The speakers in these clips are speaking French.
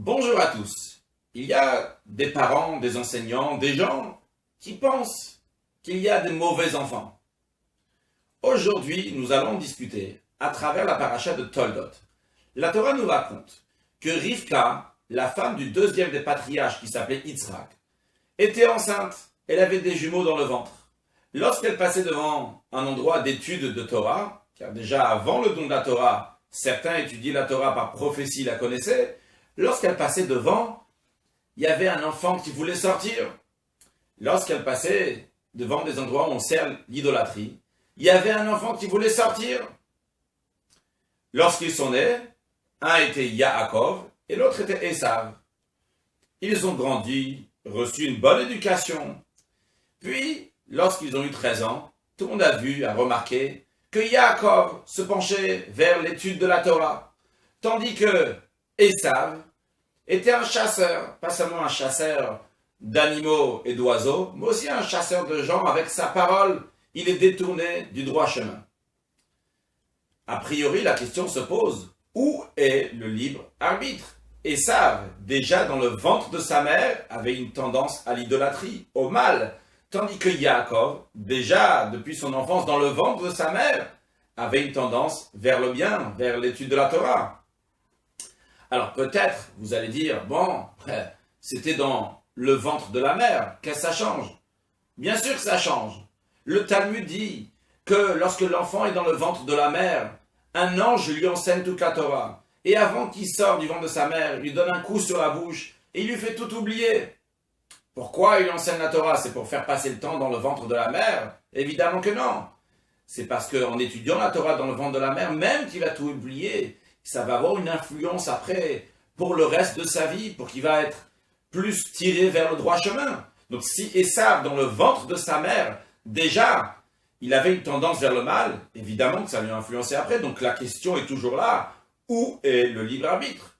Bonjour à tous. Il y a des parents, des enseignants, des gens qui pensent qu'il y a des mauvais enfants. Aujourd'hui, nous allons discuter à travers la paracha de Toldot. La Torah nous raconte que Rivka, la femme du deuxième des patriarches qui s'appelait Yitzhak, était enceinte. Elle avait des jumeaux dans le ventre. Lorsqu'elle passait devant un endroit d'étude de Torah, car déjà avant le don de la Torah, certains étudiaient la Torah par prophétie, la connaissaient. Lorsqu'elle passait devant, il y avait un enfant qui voulait sortir. Lorsqu'elle passait devant des endroits où on sert l'idolâtrie, il y avait un enfant qui voulait sortir. Lorsqu'ils sont nés, un était Yaakov et l'autre était Esav. Ils ont grandi, reçu une bonne éducation. Puis, lorsqu'ils ont eu 13 ans, tout le monde a vu, a remarqué que Yaakov se penchait vers l'étude de la Torah, tandis que Esav était un chasseur, pas seulement un chasseur d'animaux et d'oiseaux, mais aussi un chasseur de gens. Avec sa parole, il est détourné du droit chemin. A priori, la question se pose, où est le libre arbitre? Esav, déjà dans le ventre de sa mère, avait une tendance à l'idolâtrie, au mal, tandis que Yaakov, déjà depuis son enfance dans le ventre de sa mère, avait une tendance vers le bien, vers l'étude de la Torah. Alors peut-être, vous allez dire, bon, c'était dans le ventre de la mère, qu'est-ce que ça change? Bien sûr que ça change. Le Talmud dit que lorsque l'enfant est dans le ventre de la mère, un ange lui enseigne toute la Torah. Et avant qu'il sorte du ventre de sa mère, il lui donne un coup sur la bouche et il lui fait tout oublier. Pourquoi il enseigne la Torah? C'est pour faire passer le temps dans le ventre de la mère? Évidemment que non. C'est parce qu'en étudiant la Torah dans le ventre de la mère, même qu'il va tout oublier, ça va avoir une influence après pour le reste de sa vie, pour qu'il va être plus tiré vers le droit chemin. Donc si Esav, dans le ventre de sa mère, déjà, il avait une tendance vers le mal, évidemment que ça lui a influencé après. Donc la question est toujours là, où est le libre arbitre?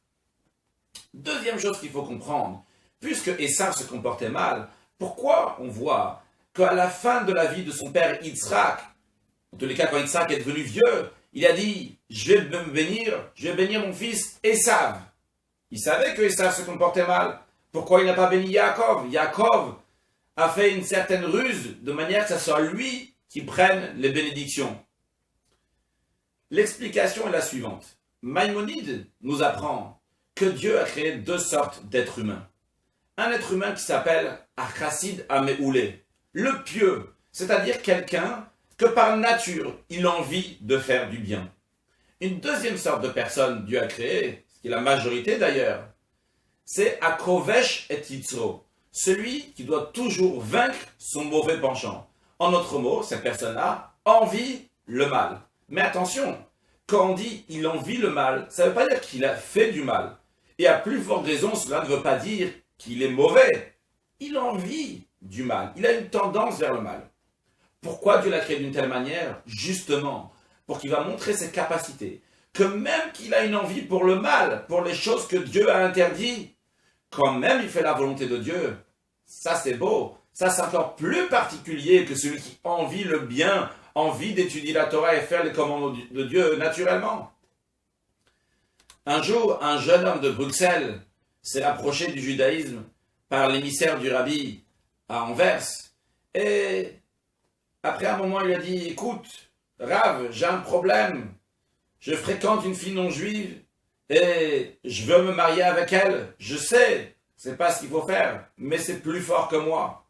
Deuxième chose qu'il faut comprendre, puisque Esav se comportait mal, pourquoi on voit qu'à la fin de la vie de son père Yitzhak, en tous les cas quand Yitzhak est devenu vieux, il a dit, je vais bénir mon fils Esav. Il savait que Esav se comportait mal. Pourquoi il n'a pas béni Yaakov? Yaakov a fait une certaine ruse de manière que ce soit lui qui prenne les bénédictions. L'explication est la suivante. Maïmonide nous apprend que Dieu a créé deux sortes d'êtres humains. Un être humain qui s'appelle Achassid Améoulé, le pieux, c'est-à-dire quelqu'un que par nature, il a envie de faire du bien. Une deuxième sorte de personne Dieu a créée, ce qui est la majorité d'ailleurs, c'est Akovesh et Yitzro, celui qui doit toujours vaincre son mauvais penchant. En autre mot, cette personne-là envie le mal. Mais attention, quand on dit il envie le mal, ça ne veut pas dire qu'il a fait du mal. Et à plus forte raison, cela ne veut pas dire qu'il est mauvais. Il envie du mal, il a une tendance vers le mal. Pourquoi Dieu l'a créé d'une telle manière? Justement, pour qu'il va montrer ses capacités. Que même qu'il a une envie pour le mal, pour les choses que Dieu a interdites, quand même il fait la volonté de Dieu. Ça c'est beau. Ça c'est encore plus particulier que celui qui envie le bien, envie d'étudier la Torah et faire les commandements de Dieu naturellement. Un jour, un jeune homme de Bruxelles s'est approché du judaïsme par l'émissaire du rabbi à Anvers et après un moment, il lui a dit, écoute, Rav, j'ai un problème. Je fréquente une fille non juive et je veux me marier avec elle. Je sais, c'est pas ce qu'il faut faire, mais c'est plus fort que moi.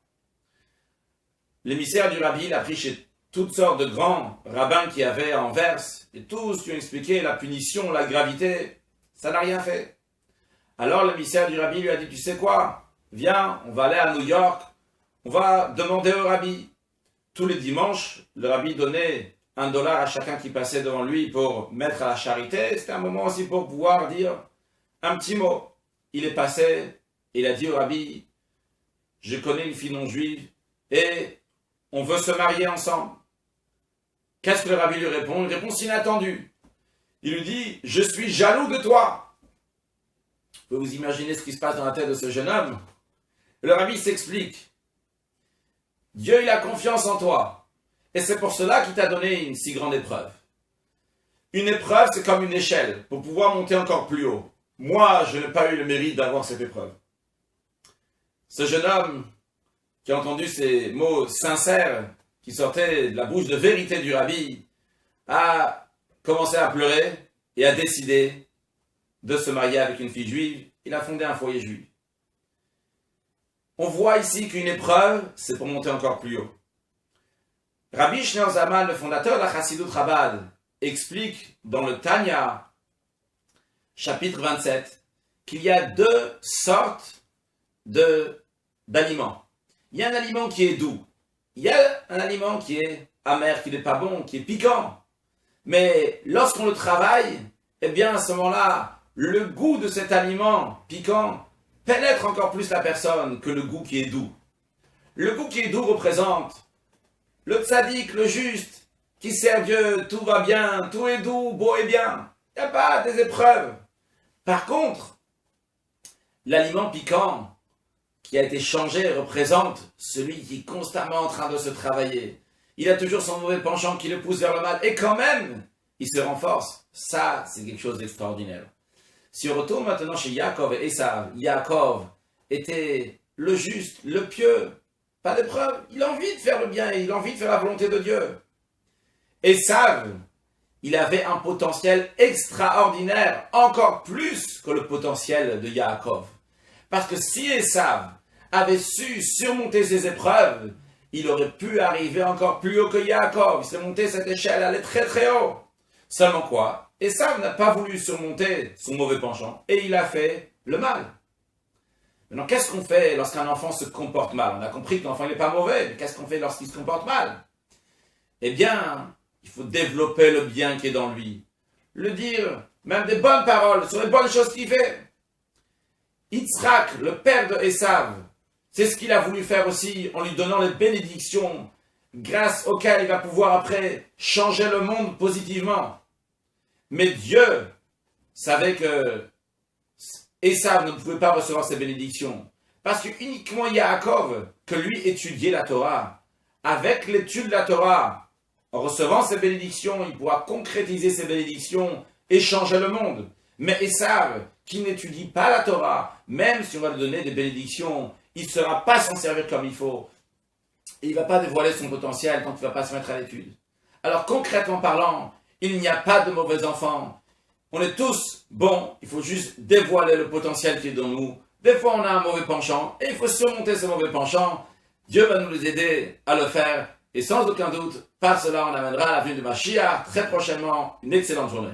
L'émissaire du rabbi l'a pris chez toutes sortes de grands rabbins qu'il y avait à Anvers et tous lui ont expliqué la punition, la gravité. Ça n'a rien fait. Alors l'émissaire du rabbi lui a dit, tu sais quoi? Viens, on va aller à New York, on va demander au rabbi. Tous les dimanches, le rabbi donnait $1 à chacun qui passait devant lui pour mettre à la charité. C'était un moment aussi pour pouvoir dire un petit mot. Il est passé, il a dit au rabbi, je connais une fille non juive et on veut se marier ensemble. Qu'est-ce que le rabbi lui répond? Une réponse inattendue. Il lui dit, je suis jaloux de toi. Vous pouvez vous imaginer ce qui se passe dans la tête de ce jeune homme? Le rabbi s'explique. Dieu, il a confiance en toi. Et c'est pour cela qu'il t'a donné une si grande épreuve. Une épreuve, c'est comme une échelle, pour pouvoir monter encore plus haut. moi, je n'ai pas eu le mérite d'avoir cette épreuve. Ce jeune homme qui a entendu ces mots sincères qui sortaient de la bouche de vérité du rabbi a commencé à pleurer et a décidé de se marier avec une fille juive. Il a fondé un foyer juif. On voit ici qu'une épreuve, c'est pour monter encore plus haut. Rabbi Shneur Zalman, le fondateur de la Chassidut Chabad, explique dans le Tanya, chapitre 27, qu'il y a deux sortes d'aliments. Il y a un aliment qui est doux. Il y a un aliment qui est amer, qui n'est pas bon, qui est piquant. Mais lorsqu'on le travaille, eh bien à ce moment-là, le goût de cet aliment piquant pénètre encore plus la personne que le goût qui est doux. Le goût qui est doux représente le tzaddik, le juste, qui sert Dieu, tout va bien, tout est doux, beau et bien. Il n'y a pas des épreuves. Par contre, l'aliment piquant qui a été changé représente celui qui est constamment en train de se travailler. Il a toujours son mauvais penchant qui le pousse vers le mal. Et quand même, il se renforce. Ça, c'est quelque chose d'extraordinaire. Si on retourne maintenant chez Yaakov et Esav, Yaakov était le juste, le pieux. Pas d'épreuve. Il a envie de faire le bien, il a envie de faire la volonté de Dieu. Esav, il avait un potentiel extraordinaire, encore plus que le potentiel de Yaakov. Parce que si Esav avait su surmonter ses épreuves, il aurait pu arriver encore plus haut que Yaakov. Il s'est monté cette échelle, elle est très très haut. Seulement quoi? Esav n'a pas voulu surmonter son mauvais penchant et il a fait le mal. Maintenant, qu'est-ce qu'on fait lorsqu'un enfant se comporte mal? On a compris que l'enfant n'est pas mauvais, mais qu'est-ce qu'on fait lorsqu'il se comporte mal? Eh bien, il faut développer le bien qui est dans lui. Le dire, même des bonnes paroles sur les bonnes choses qu'il fait. Yitzhak, le père de Esav, c'est ce qu'il a voulu faire aussi en lui donnant les bénédictions grâce auxquelles il va pouvoir après changer le monde positivement. Mais Dieu savait que Esav ne pouvait pas recevoir ces bénédictions. Parce que uniquement Yaakov, que lui étudiait la Torah, avec l'étude de la Torah, en recevant ces bénédictions, il pourra concrétiser ces bénédictions et changer le monde. Mais Esav, qui n'étudie pas la Torah, même si on va lui donner des bénédictions, il ne sera pas s'en servir comme il faut. Et il ne va pas dévoiler son potentiel quand il ne va pas se mettre à l'étude. Alors concrètement parlant, il n'y a pas de mauvais enfants. On est tous bons, il faut juste dévoiler le potentiel qui est dans nous. Des fois, on a un mauvais penchant et il faut surmonter ce mauvais penchant. Dieu va nous aider à le faire et sans aucun doute, par cela, on amènera à la venue de Mashiach très prochainement. Une excellente journée.